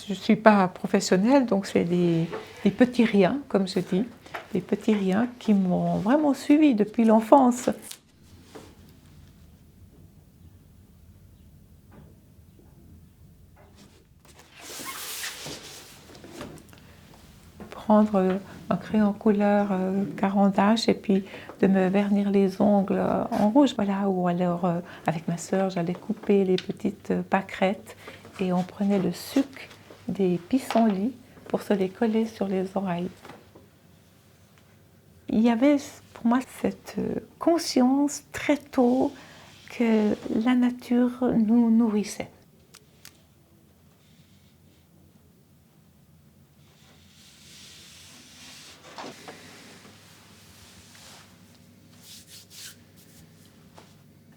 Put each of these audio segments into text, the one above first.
je ne suis pas professionnelle, donc c'est des petits riens, comme je dis, des petits riens qui m'ont vraiment suivi depuis l'enfance. Prendre un crayon couleur carandache et puis de me vernir les ongles en rouge. Voilà, ou alors avec ma sœur, j'allais couper les petites pâquerettes et on prenait le sucre des pissenlits pour se les coller sur les oreilles. Il y avait pour moi cette conscience très tôt que la nature nous nourrissait.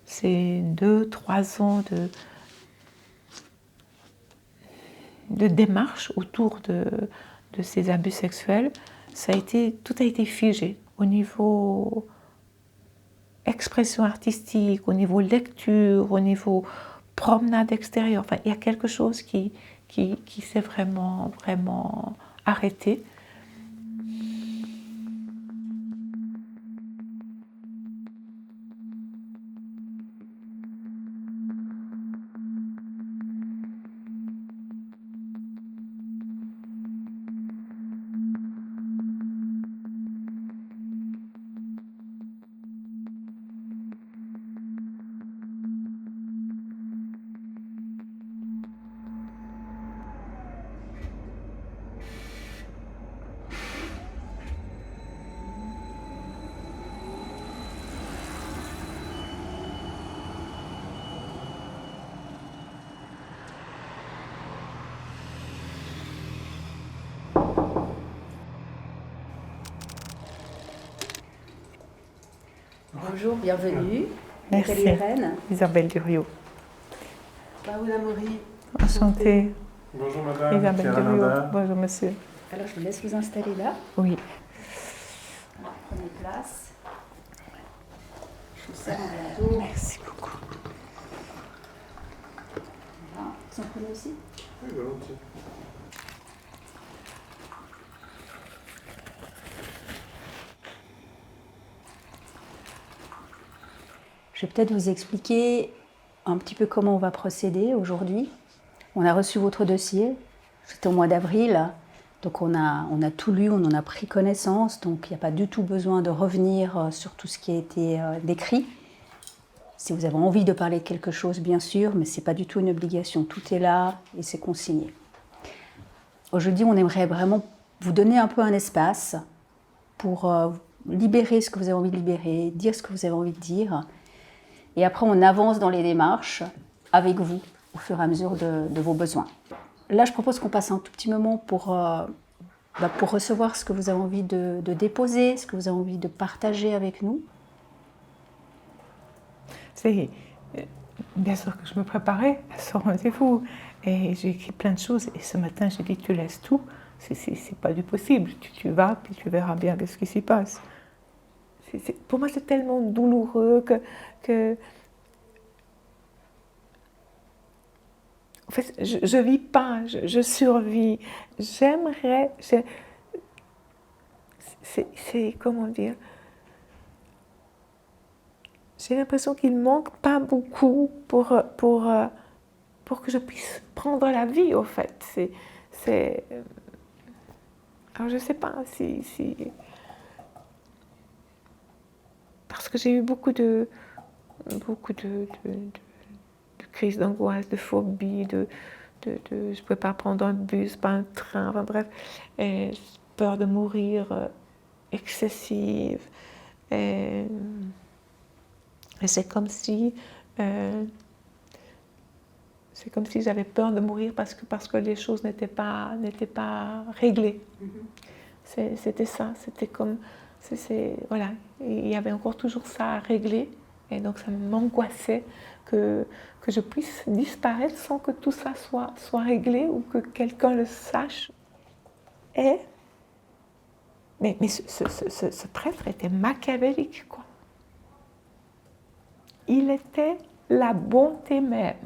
Ces 2-3 ans de démarche autour de ces abus sexuels, tout a été figé au niveau expression artistique, au niveau lecture, au niveau promenade extérieure. Enfin, il y a quelque chose qui s'est vraiment arrêté. Bonjour, bienvenue. Merci. Irène. Isabelle Duriot. Paola Mori. Enchantée. Bonjour madame. Isabelle Duriot. Bonjour monsieur. Alors je vous laisse vous installer là. Oui. Alors, prenez place. Je vous sers un verre d'eau. Merci beaucoup. Voilà. Vous en prenez aussi? Oui, volontiers. Je vais peut-être vous expliquer un petit peu comment on va procéder aujourd'hui. On a reçu votre dossier, c'était au mois d'avril, donc on a tout lu, on en a pris connaissance, donc il n'y a pas du tout besoin de revenir sur tout ce qui a été décrit. Si vous avez envie de parler de quelque chose, bien sûr, mais ce n'est pas du tout une obligation, tout est là et c'est consigné. Aujourd'hui, on aimerait vraiment vous donner un peu un espace pour libérer ce que vous avez envie de libérer, dire ce que vous avez envie de dire. Et après, on avance dans les démarches avec vous, au fur et à mesure de vos besoins. Là, je propose qu'on passe un tout petit moment pour recevoir ce que vous avez envie de déposer, ce que vous avez envie de partager avec nous. Bien sûr que je me préparais à ce rendez-vous et j'ai écrit plein de choses. Et ce matin, j'ai dit, tu laisses tout. C'est pas du possible. Tu vas, puis tu verras bien ce qui s'y passe. Pour moi, c'est tellement douloureux que... En fait, je vis pas, je survis. J'aimerais... C'est... Comment dire? J'ai l'impression qu'il manque pas beaucoup pour que je puisse prendre la vie, au fait. Alors, je sais pas si... Parce que j'ai eu beaucoup de crises d'angoisse, de phobie, je ne pouvais pas prendre un bus, pas un train, enfin bref, et peur de mourir excessive. Et c'est comme si j'avais peur de mourir parce que les choses n'étaient pas réglées. Mm-hmm. C'était ça, c'était comme... voilà, il y avait encore toujours ça à régler, et donc ça m'angoissait que je puisse disparaître sans que tout ça soit réglé ou que quelqu'un le sache. Mais ce prêtre était machiavélique, quoi. Il était la bonté même.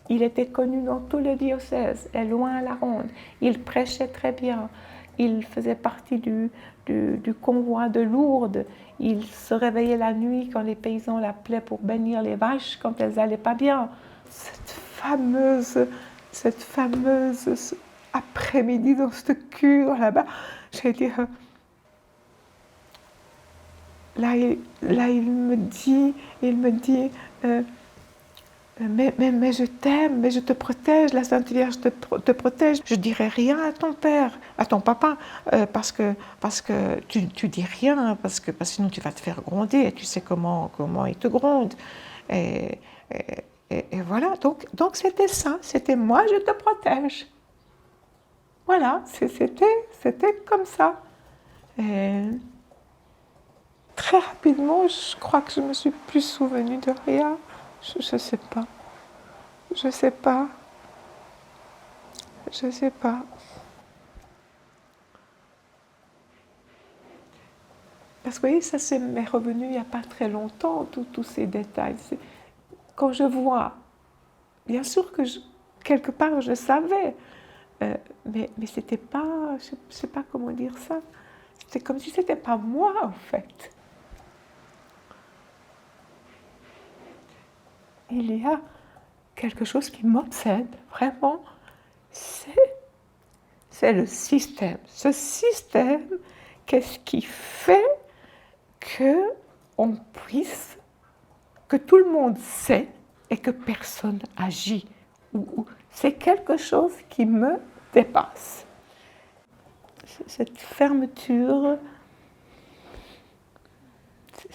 Il était connu dans tout le diocèse et loin à la ronde. Il prêchait très bien. Il faisait partie du convoi de Lourdes. Il se réveillait la nuit quand les paysans l'appelaient pour bénir les vaches quand elles n'allaient pas bien. Cette fameuse après-midi dans cette cure là-bas, j'ai dit, là il me dit, mais je t'aime, mais je te protège, la Sainte Vierge te protège. Je dirai rien à ton père, à ton papa, parce que tu dis rien, parce que sinon tu vas te faire gronder, et tu sais comment il te gronde. Et voilà, donc c'était ça, c'était moi, je te protège. Voilà, c'était comme ça. Et très rapidement, je crois que je me suis plus souvenue de rien. Je ne sais pas. Je ne sais pas. Je ne sais pas. Parce que vous voyez, ça m'est revenu il n'y a pas très longtemps, tous ces détails. Quand je vois, bien sûr que quelque part je savais, mais c'était pas, je ne sais pas comment dire ça. C'était comme si c'était pas moi en fait. Il y a quelque chose qui m'obsède, vraiment, c'est le système. Ce système, qu'est-ce qui fait qu'on puisse, que tout le monde sait et que personne agit. C'est quelque chose qui me dépasse. Cette fermeture, je ne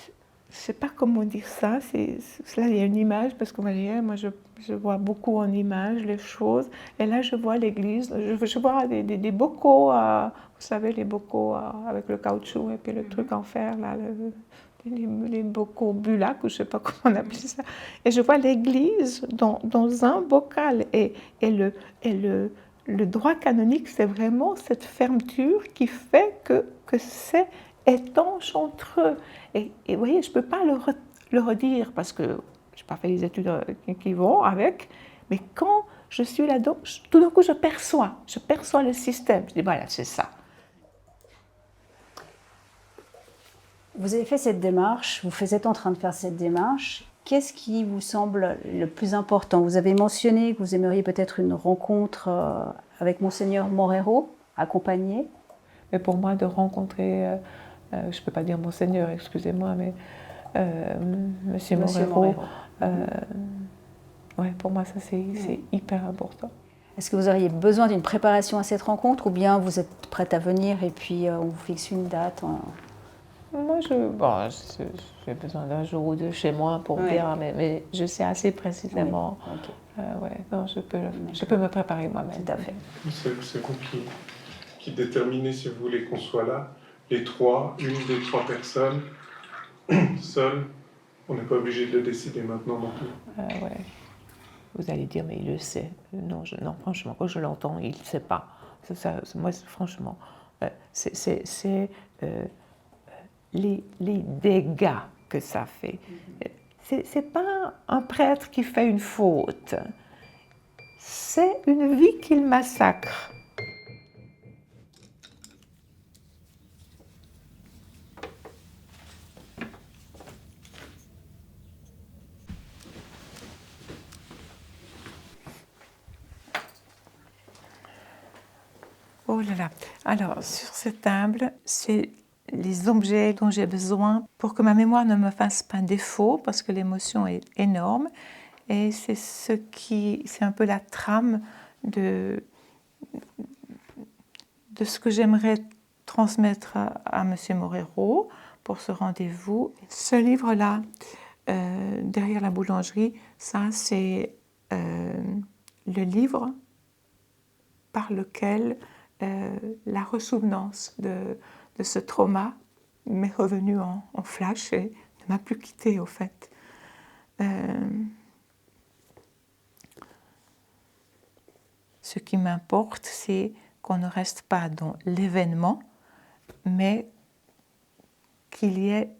sais pas comment dire ça, là il y a une image, parce que moi je vois beaucoup en images les choses, et là je vois l'église, je vois des bocaux, vous savez les bocaux avec le caoutchouc et puis le truc en fer, là, les bocaux bulac, ou je ne sais pas comment on appelle ça, et je vois l'église dans un bocal, et le droit canonique, c'est vraiment cette fermeture qui fait que c'est étanche entre eux. Et vous voyez, je ne peux pas le redire parce que je n'ai pas fait les études qui vont avec, mais quand je suis là-dedans, tout d'un coup, je perçois le système. Je dis, voilà, c'est ça. Vous avez fait cette démarche, vous êtes en train de faire cette démarche. Qu'est-ce qui vous semble le plus important? Vous avez mentionné que vous aimeriez peut-être une rencontre avec Monseigneur Morero, accompagné. Mais pour moi, de rencontrer, je ne peux pas dire Monseigneur, excusez-moi, mais Monsieur Morero, ouais, pour moi, ça c'est hyper important. Est-ce que vous auriez besoin d'une préparation à cette rencontre ou bien vous êtes prête à venir et puis on vous fixe une date Moi, j'ai besoin d'un jour ou deux chez moi pour dire, mais je sais assez précisément. Oui. Okay. Ouais, non, je peux me préparer moi-même. Tout à fait. C'est vous qui déterminez si vous voulez qu'on soit là, les trois, une des trois personnes, seule. On n'est pas obligé de le décider maintenant non plus. Ouais. Vous allez dire, mais il le sait. Non, franchement, quand je l'entends, il ne sait pas. Moi, franchement, c'est les dégâts que ça fait. C'est pas un prêtre qui fait une faute. C'est une vie qu'il massacre. Oh là là. Alors, sur cette table, c'est les objets dont j'ai besoin pour que ma mémoire ne me fasse pas défaut, parce que l'émotion est énorme. Et c'est un peu la trame de ce que j'aimerais transmettre à M. Morero pour ce rendez-vous. Ce livre-là, Derrière la boulangerie, ça c'est le livre par lequel la ressouvenance de ce trauma m'est revenue en flash et ne m'a plus quittée au fait. Ce qui m'importe, c'est qu'on ne reste pas dans l'événement, mais qu'il y ait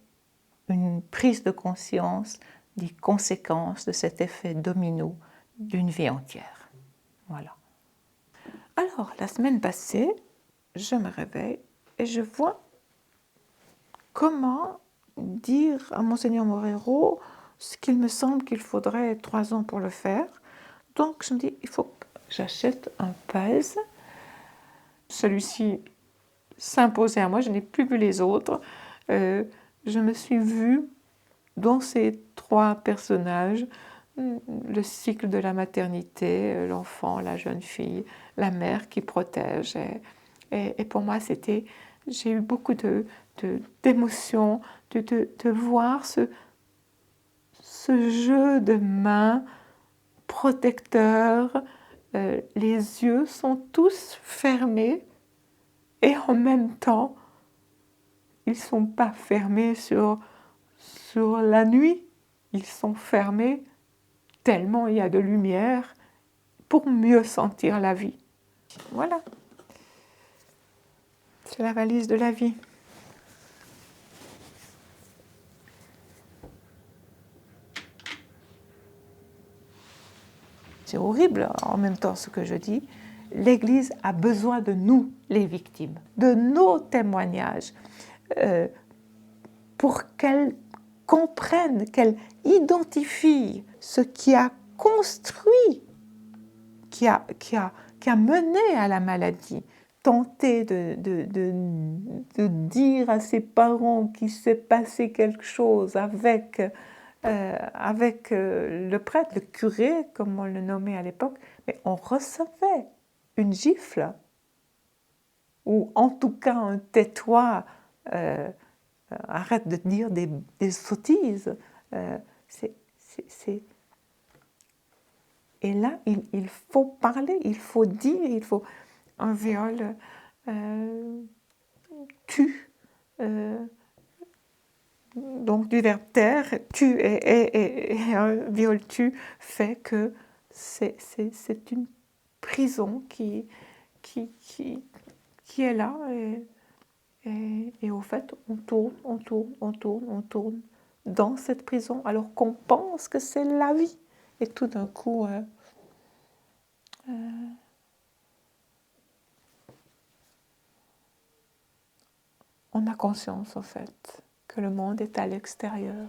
une prise de conscience des conséquences de cet effet domino d'une vie entière. Voilà. Alors, la semaine passée, je me réveille et je vois comment dire à Monseigneur Morero ce qu'il me semble qu'il faudrait 3 ans pour le faire. Donc, je me dis, il faut que j'achète un pèse. Celui-ci s'imposait à moi, je n'ai plus vu les autres. Je me suis vue dans ces 3 personnages, le cycle de la maternité, l'enfant, la jeune fille, la mère qui protège. Et pour moi, j'ai eu beaucoup d'émotions de voir ce jeu de mains protecteur. Les yeux sont tous fermés et en même temps, ils ne sont pas fermés sur la nuit. Ils sont fermés tellement il y a de lumière pour mieux sentir la vie. Voilà. C'est la valise de la vie. C'est horrible en même temps ce que je dis. L'Église a besoin de nous, les victimes, de nos témoignages, pour qu'elle comprenne, qu'elle identifie ce qui a construit, qui a mené à la maladie. Tenter de dire à ses parents qu'il s'est passé quelque chose avec le prêtre, le curé, comme on le nommait à l'époque, mais on recevait une gifle, ou en tout cas un tais-toi, arrête de dire des sottises. Et là, il faut parler, il faut dire, il faut... Un viol tue, donc du verbe taire, tue, et un viol tue fait que c'est une prison qui est là, et au fait, on tourne dans cette prison, alors qu'on pense que c'est la vie. Et tout d'un coup, on a conscience, en fait, que le monde est à l'extérieur.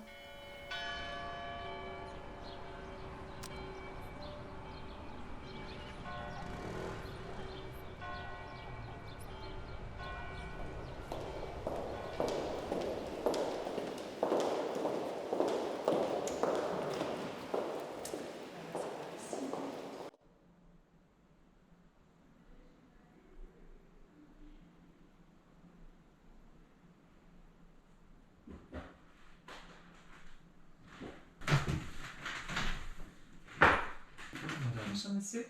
Monsieur.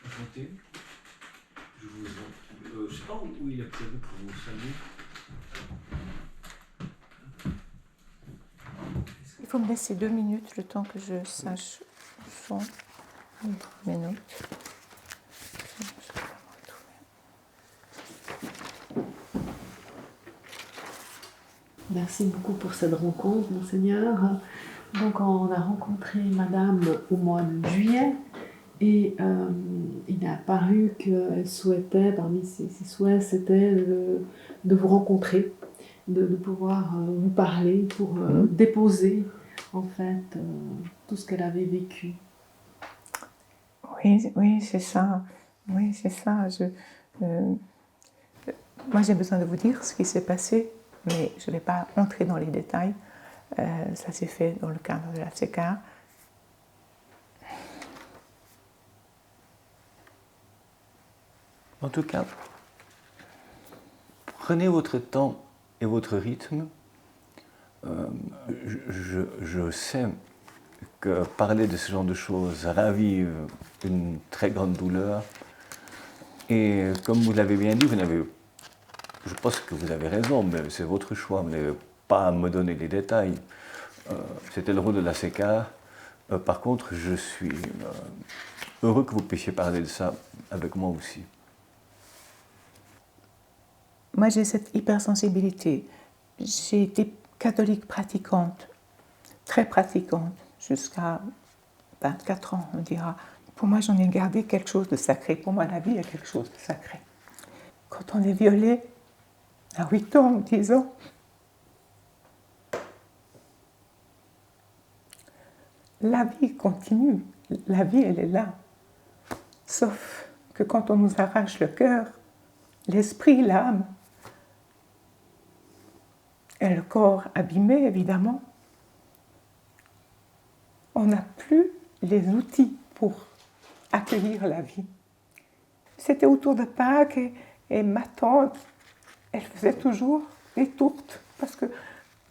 Enchanté. Je vous je ne sais pas où il est prévu pour vous saluer. Il faut me laisser 2 minutes, le temps que je sache où sont mes notes. Merci beaucoup pour cette rencontre, Monseigneur. Donc, on a rencontré Madame au mois de juillet et il est apparu qu'elle souhaitait, parmi ses souhaits, c'était de vous rencontrer, de pouvoir vous parler pour déposer en fait tout ce qu'elle avait vécu. Oui, c'est ça. Oui, c'est ça. Moi, j'ai besoin de vous dire ce qui s'est passé, mais je ne vais pas entrer dans les détails. Ça s'est fait dans le cadre de la CECA. En tout cas, prenez votre temps et votre rythme. Je sais que parler de ce genre de choses ravive une très grande douleur. Et comme vous l'avez bien dit, je pense que vous avez raison, mais c'est votre choix. Vous n'avez pas à me donner les détails. C'était le rôle de la CECA. Par contre, je suis heureux que vous puissiez parler de ça avec moi aussi. Moi, j'ai cette hypersensibilité. J'ai été catholique pratiquante, très pratiquante, jusqu'à 24 ans, on dira. Pour moi, j'en ai gardé quelque chose de sacré. Pour moi, la vie est quelque chose de sacré. Quand on est violé, à 8 ans ou 10 ans, la vie continue. La vie, elle est là. Sauf que quand on nous arrache le cœur, l'esprit, l'âme, et le corps abîmé, évidemment, on n'a plus les outils pour accueillir la vie. C'était autour de Pâques et ma tante, elle faisait toujours des tourtes parce que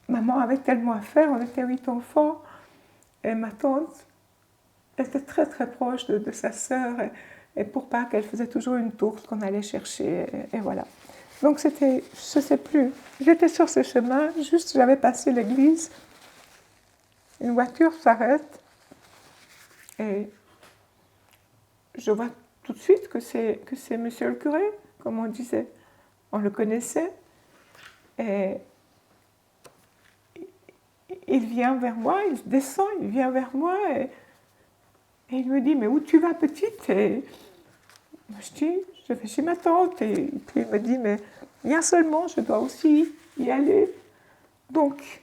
maman avait tellement à faire, on était 8 enfants et ma tante était très très proche de sa sœur et pour Pâques, elle faisait toujours une tourte qu'on allait chercher et voilà. Donc c'était, je ne sais plus, j'étais sur ce chemin, juste j'avais passé l'église, une voiture s'arrête et je vois tout de suite que c'est monsieur le curé, comme on disait. On le connaissait. Et il vient vers moi, il descend, il vient vers moi et il me dit « Mais où tu vas, petite ?» Et je dis « Je vais chez ma tante. » Et puis il me dit « Mais viens seulement, je dois aussi y aller. » Donc,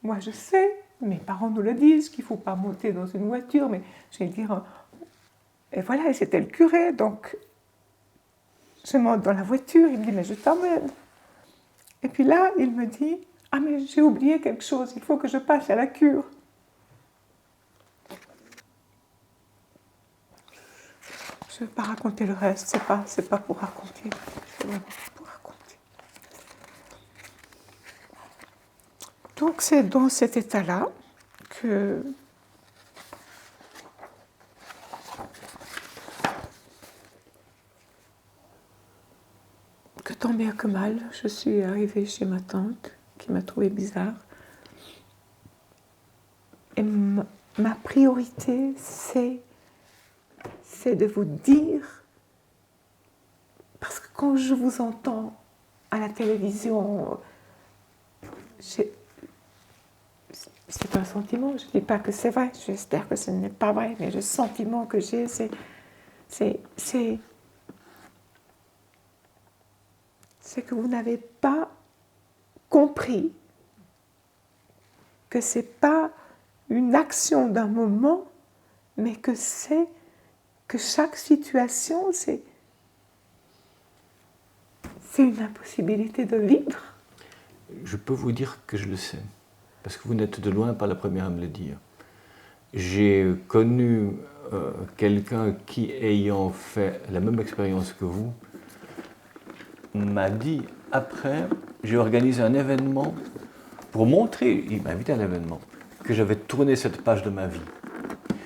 moi je sais, mes parents nous le disent, qu'il ne faut pas monter dans une voiture, mais je vais dire... Et voilà, et c'était le curé, donc je monte dans la voiture, il me dit « Mais je t'emmène. » Et puis là, il me dit « Ah, mais j'ai oublié quelque chose, il faut que je passe à la cure. » Je ne vais pas raconter le reste, c'est pas pour raconter, c'est vraiment pour raconter. Donc c'est dans cet état-là que tant bien que mal, je suis arrivée chez ma tante, qui m'a trouvée bizarre. Et ma priorité, c'est de vous dire, parce que quand je vous entends à la télévision, c'est un sentiment, je ne dis pas que c'est vrai, j'espère que ce n'est pas vrai, mais le sentiment que j'ai, c'est que vous n'avez pas compris que ce n'est pas une action d'un moment, mais que c'est que chaque situation, c'est une impossibilité de vivre. Je peux vous dire que je le sais, parce que vous n'êtes de loin pas la première à me le dire. J'ai connu quelqu'un qui, ayant fait la même expérience que vous, m'a dit après, j'ai organisé un événement pour montrer, il m'a invité à l'événement, que j'avais tourné cette page de ma vie.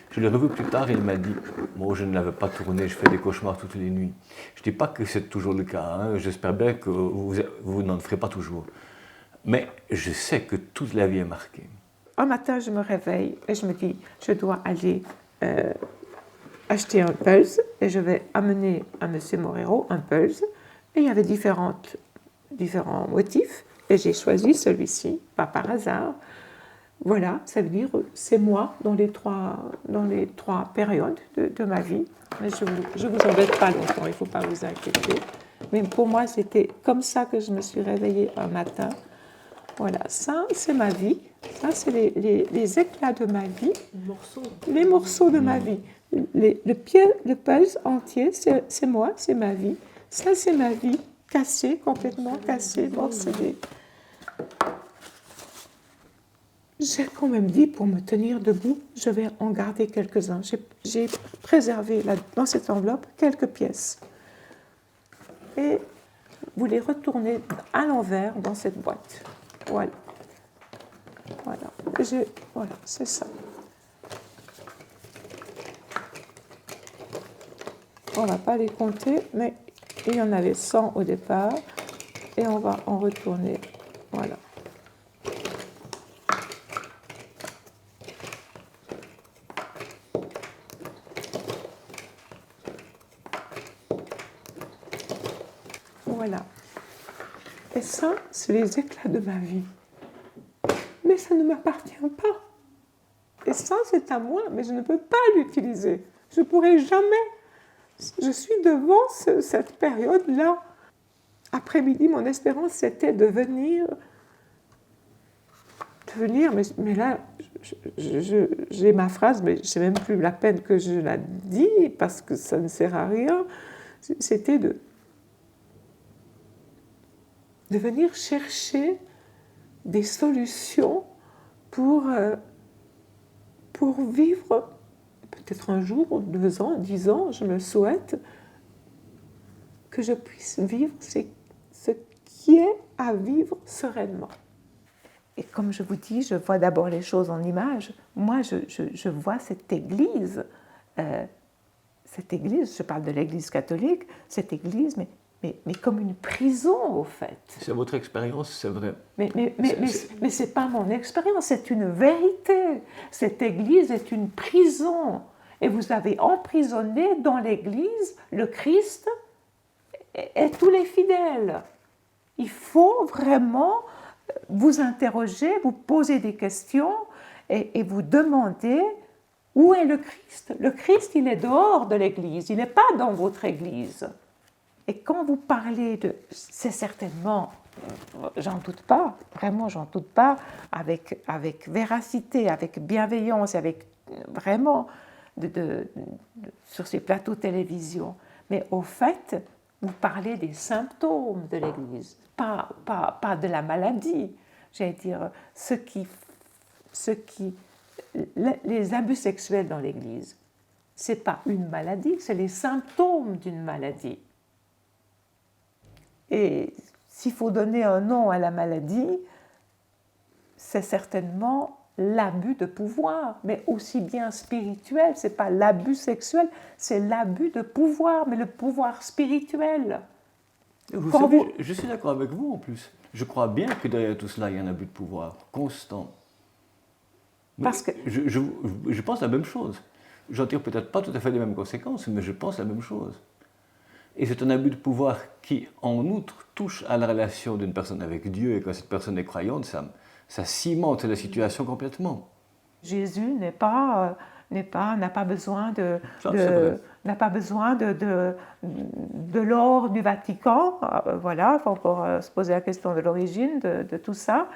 Je l'ai revu plus tard et il m'a dit « Moi, je ne l'avais pas tourné, je fais des cauchemars toutes les nuits. » Je ne dis pas que c'est toujours le cas, hein. J'espère bien que vous n'en ferez pas toujours. Mais je sais que toute la vie est marquée. Un matin, je me réveille et je me dis « Je dois aller acheter un pulse et je vais amener à M. Morero un pulse. » Et il y avait différents motifs et j'ai choisi celui-ci, pas par hasard. Voilà, ça veut dire c'est moi dans les trois périodes de ma vie. Mais je vous embête pas longtemps, il ne faut pas vous inquiéter. Mais pour moi, c'était comme ça que je me suis réveillée un matin. Voilà, ça, c'est ma vie. Ça, c'est les éclats de ma vie. Les morceaux de ma vie. Le pulse entier, c'est moi, c'est ma vie. Ça, c'est ma vie, cassée, complètement cassée, morcelée. J'ai quand même dit, pour me tenir debout, je vais en garder quelques-uns. J'ai préservé dans cette enveloppe quelques pièces. Et vous les retournez à l'envers dans cette boîte. Voilà. Voilà, c'est ça. On ne va pas les compter, mais il y en avait 100 au départ. Et on va en retourner. Voilà. Voilà. Et ça, c'est les éclats de ma vie. Mais ça ne m'appartient pas. Et ça, c'est à moi, mais je ne peux pas l'utiliser. Je ne pourrai jamais. Je suis devant cette période-là. Après-midi, mon espérance, c'était de venir, mais là, j'ai ma phrase, mais je ne sais même plus la peine que je la dis, parce que ça ne sert à rien. C'était de venir chercher des solutions pour vivre, peut-être un jour, 2 ans, 10 ans, je me souhaite, que je puisse vivre ce qui est à vivre sereinement. Et comme je vous dis, je vois d'abord les choses en images. Moi, je vois cette église, je parle de l'église catholique, cette église, mais comme une prison, au fait. C'est votre expérience, c'est vrai. Mais ce n'est pas mon expérience, c'est une vérité. Cette église est une prison. Et vous avez emprisonné dans l'église le Christ et tous les fidèles. Il faut vraiment vous interroger, vous poser des questions et vous demander où est le Christ. Le Christ, il est dehors de l'église, il n'est pas dans votre église. Et quand vous parlez de... C'est certainement, j'en doute pas, vraiment j'en doute pas, avec véracité, avec bienveillance, avec vraiment sur ces plateaux de télévision. Mais au fait, vous parlez des symptômes de l'Église, pas de la maladie. J'allais dire, les abus sexuels dans l'Église, ce n'est pas une maladie, c'est les symptômes d'une maladie. Et s'il faut donner un nom à la maladie, c'est certainement l'abus de pouvoir, mais aussi bien spirituel. Ce n'est pas l'abus sexuel, c'est l'abus de pouvoir, mais le pouvoir spirituel. Vous savez, je suis d'accord avec vous en plus. Je crois bien que derrière tout cela, il y a un abus de pouvoir constant. Parce que... je pense la même chose. J'en tire peut-être pas tout à fait les mêmes conséquences, mais je pense la même chose. Et c'est un abus de pouvoir qui, en outre, touche à la relation d'une personne avec Dieu, et quand cette personne est croyante, ça cimente la situation complètement. Jésus n'a pas besoin n'a pas besoin de l'or du Vatican. Voilà, il faut encore se poser la question de l'origine de tout ça.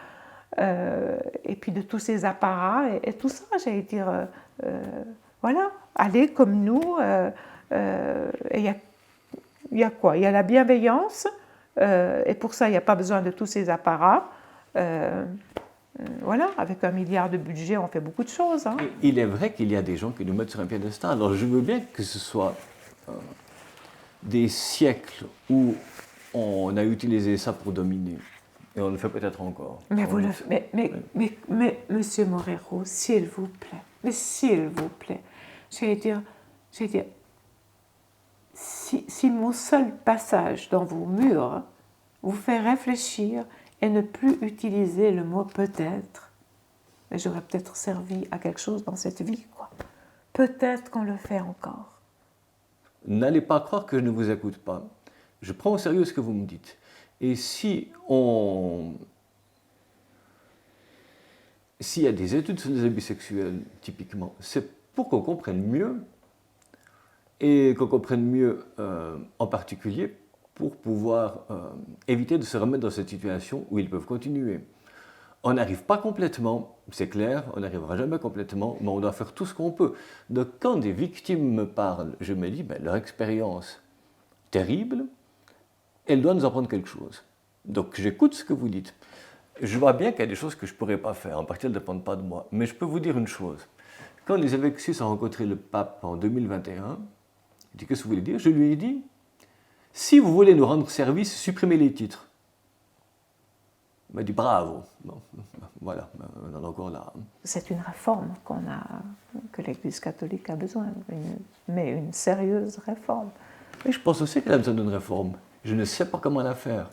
Et puis de tous ces apparats et tout ça, j'allais dire, voilà, aller comme nous. Et il y a quoi? Il y a la bienveillance, et pour ça, il n'y a pas besoin de tous ces apparats. Voilà, avec 1 milliard de budget, on fait beaucoup de choses. Hein. Il est vrai qu'il y a des gens qui nous mettent sur un piédestal. Alors je veux bien que ce soit des siècles où on a utilisé ça pour dominer. Et on le fait peut-être encore. Mais Monsieur Morero, s'il vous plaît, j'allais dire, si mon seul passage dans vos murs vous fait réfléchir et ne plus utiliser le mot peut-être, mais j'aurais peut-être servi à quelque chose dans cette vie, quoi. Peut-être qu'on le fait encore. N'allez pas croire que je ne vous écoute pas. Je prends au sérieux ce que vous me dites. Et s'il y a des études sur les abus sexuels, typiquement, c'est pour qu'on comprenne mieux, et qu'on comprenne mieux en particulier pour pouvoir éviter de se remettre dans cette situation où ils peuvent continuer. On n'arrive pas complètement, c'est clair, on n'arrivera jamais complètement, mais on doit faire tout ce qu'on peut. Donc quand des victimes me parlent, je me dis, leur expérience terrible, elle doit nous apprendre quelque chose. Donc j'écoute ce que vous dites. Je vois bien qu'il y a des choses que je ne pourrais pas faire, en partie elles ne dépendent pas de moi. Mais je peux vous dire une chose. Quand les évêques suisses ont rencontré le pape en 2021, il dit, qu'est-ce que vous voulez dire? Je lui ai dit, si vous voulez nous rendre service, supprimez les titres. Il m'a dit, bravo. Bon, voilà, on en est encore là. C'est une réforme que l'Église catholique a besoin, mais une sérieuse réforme. Et je pense aussi qu'elle a besoin d'une réforme. Je ne sais pas comment la faire.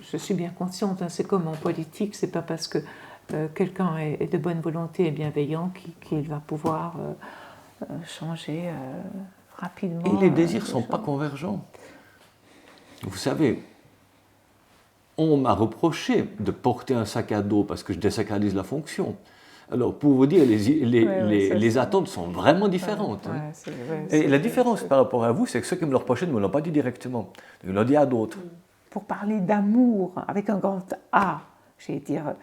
Je suis bien consciente, hein, c'est comme en politique, c'est pas parce que quelqu'un est de bonne volonté et bienveillant qu'il va pouvoir changer rapidement. Et les désirs ne sont pas convergents. Vous savez, on m'a reproché de porter un sac à dos parce que je désacralise la fonction. Alors, pour vous dire, Ouais, les attentes sont vraiment différentes. Ouais, Hein. ouais, Et la différence par rapport à vous, c'est que ceux qui me le reprochaient ne me l'ont pas dit directement. Ils l'ont dit à d'autres. Pour parler d'amour avec un grand A, je vais dire,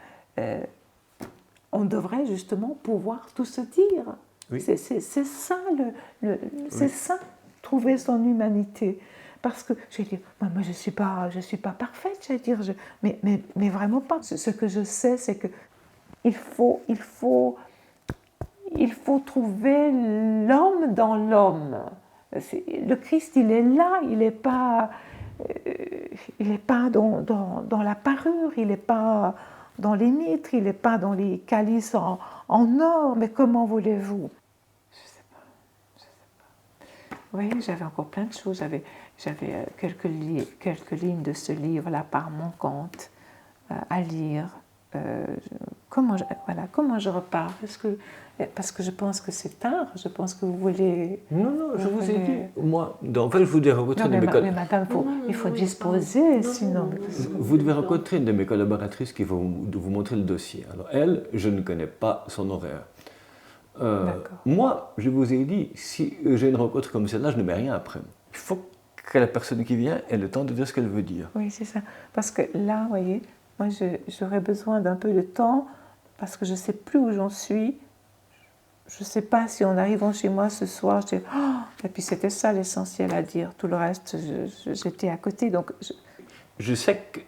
on devrait justement pouvoir tout se dire. Oui. C'est ça, c'est Oui. ça, trouver son humanité. Parce que, je vais dire, moi je ne suis pas parfaite, je vais dire, mais vraiment pas. Ce que je sais, c'est que il faut trouver l'homme dans l'homme. Le Christ, il est là, il n'est pas dans la parure, il n'est pas dans les mitres, il n'est pas dans les calices en or, mais comment voulez-vous? Je ne sais pas. Oui, j'avais encore plein de choses. J'avais quelques lignes de ce livre-là par mon compte à lire. Comment je repars? Parce que je pense que c'est tard, je pense que vous voulez... Non, je vous ai dit. Moi, en fait, je vous devez rencontrer une de mes mais madame, il faut disposer, sinon... Vous devez rencontrer une de mes collaboratrices qui va vous montrer le dossier. Alors, elle, je ne connais pas son horaire. Moi, je vous ai dit, si j'ai une rencontre comme celle-là, je ne mets rien après. Il faut que la personne qui vient ait le temps de dire ce qu'elle veut dire. Oui, c'est ça. Parce que là, vous voyez, moi, j'aurais besoin d'un peu de temps parce que je ne sais plus où j'en suis. Je ne sais pas si en arrivant chez moi ce soir, je dis, oh! Et puis c'était ça l'essentiel à dire. Tout le reste, j'étais à côté. Donc je sais que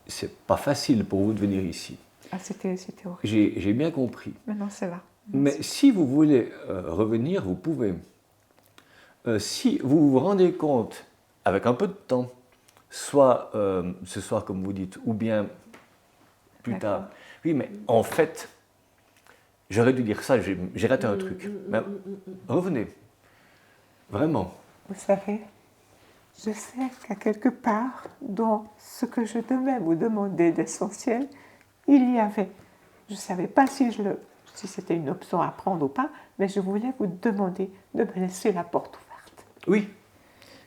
ce n'est pas facile pour vous de venir ici. Ah, c'était horrible. J'ai bien compris. Maintenant, c'est là. Mais si vous voulez revenir, vous pouvez. Si vous vous rendez compte, avec un peu de temps, soit ce soir, comme vous dites, ou bien plus tard. Oui, mais en fait, j'aurais dû dire ça, j'ai raté un truc. Mais revenez. Vraiment. Vous savez, je sais qu'à quelque part, dans ce que je devais vous demander d'essentiel, il y avait. Je ne savais pas si c'était une option à prendre ou pas, mais je voulais vous demander de me laisser la porte ouverte. Oui.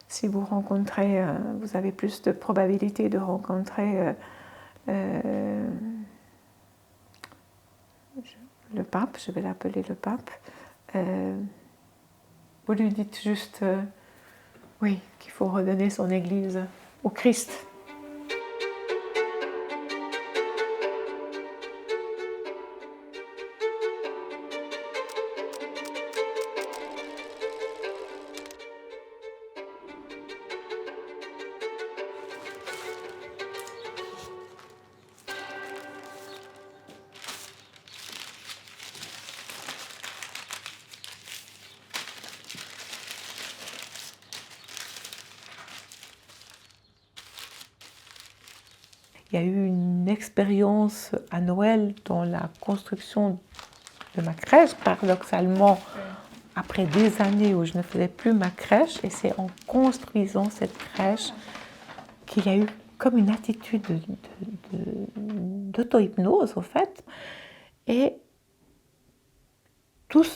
Si vous rencontrez, vous avez plus de probabilité de rencontrer le pape, je vais l'appeler le pape, vous lui dites juste, oui, qu'il faut redonner son Église au Christ. Il y a eu une expérience à Noël dans la construction de ma crèche, paradoxalement, après des années où je ne faisais plus ma crèche, et c'est en construisant cette crèche qu'il y a eu comme une attitude d'auto-hypnose, au fait. Et tout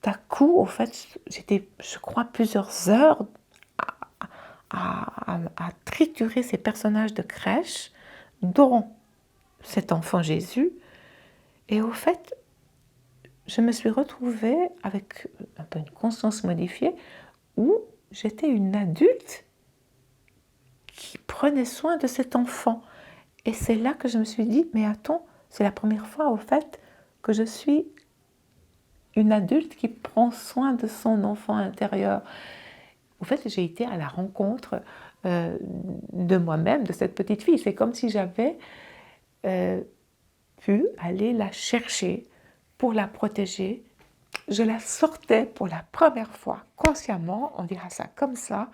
à coup, au fait, j'étais, je crois, plusieurs heures à triturer ces personnages de crèche, dont cet enfant Jésus. Et au fait, je me suis retrouvée avec un peu une conscience modifiée où j'étais une adulte qui prenait soin de cet enfant. Et c'est là que je me suis dit, mais attends, c'est la première fois au fait que je suis une adulte qui prend soin de son enfant intérieur. Au fait, j'ai été à la rencontre de moi-même, de cette petite fille. C'est comme si j'avais pu aller la chercher pour la protéger. Je la sortais pour la première fois consciemment, on dira ça comme ça,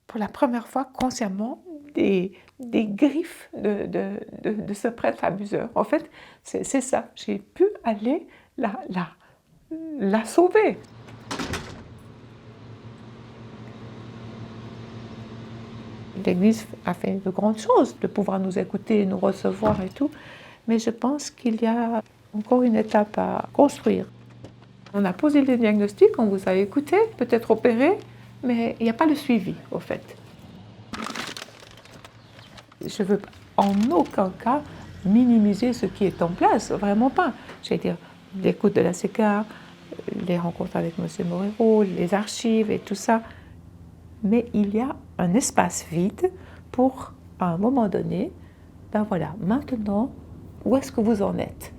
pour la première fois consciemment des griffes de ce prêtre abuseur. En fait, c'est ça. J'ai pu aller la sauver. L'Église a fait de grandes choses, de pouvoir nous écouter, nous recevoir et tout, mais je pense qu'il y a encore une étape à construire. On a posé les diagnostics, on vous a écouté, peut-être opéré, mais il n'y a pas le suivi, au fait. Je ne veux en aucun cas minimiser ce qui est en place, vraiment pas. J'allais dire, l'écoute de la CECA, les rencontres avec M. Moreau, les archives et tout ça. Mais il y a un espace vide pour, à un moment donné, ben voilà, maintenant, où est-ce que vous en êtes?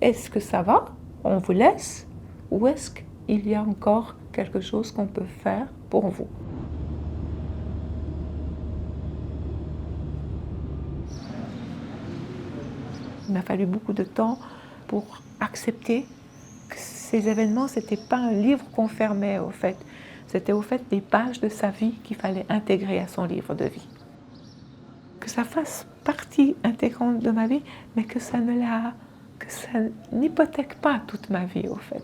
Est-ce que ça va? On vous laisse? Ou est-ce qu'il y a encore quelque chose qu'on peut faire pour vous? Il m'a fallu beaucoup de temps pour accepter que ces événements, ce n'était pas un livre qu'on fermait, au fait. C'était au fait des pages de sa vie qu'il fallait intégrer à son livre de vie. Que ça fasse partie intégrante de ma vie, mais que ça n'hypothèque pas toute ma vie, au fait.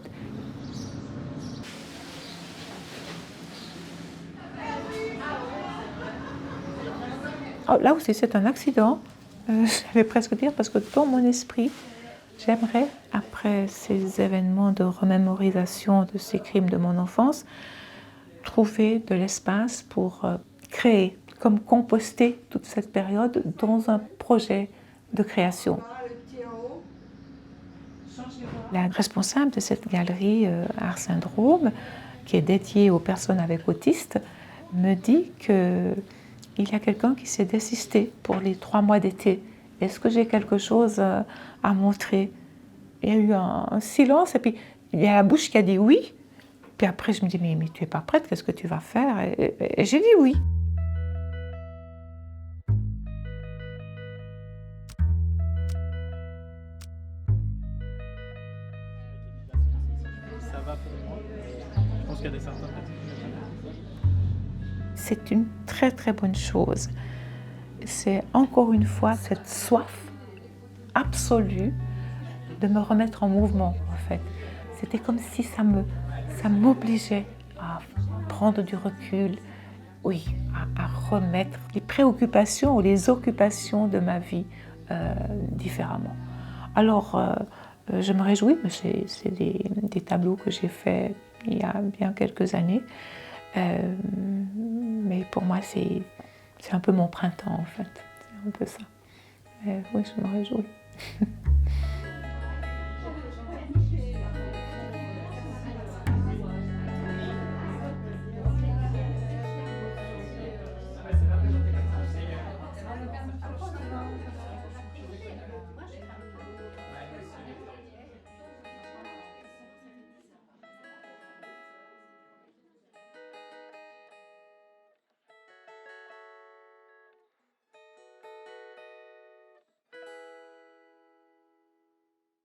Oh, là aussi, c'est un accident, je vais presque dire, parce que dans mon esprit, j'aimerais, après ces événements de remémorisation de ces crimes de mon enfance, trouver de l'espace pour créer, comme composter toute cette période dans un projet de création. La responsable de cette galerie Art Syndrome, qui est dédiée aux personnes avec autisme, me dit qu'il y a quelqu'un qui s'est désisté pour les 3 mois d'été. Est-ce que j'ai quelque chose à montrer? Il y a eu un silence et puis il y a la bouche qui a dit oui. Puis après je me dis mais tu n'es pas prête, qu'est-ce que tu vas faire? Et j'ai dit oui. Ça va pour moi. Je pense qu'il y a des certains C'est une très très bonne chose. C'est encore une fois cette soif absolue de me remettre en mouvement, en fait. C'était comme si ça m'obligeait à prendre du recul, oui, à remettre les préoccupations ou les occupations de ma vie différemment. Alors, je me réjouis, mais c'est des tableaux que j'ai faits il y a bien quelques années. Mais pour moi, c'est un peu mon printemps, en fait. C'est un peu ça. Mais oui, je me réjouis.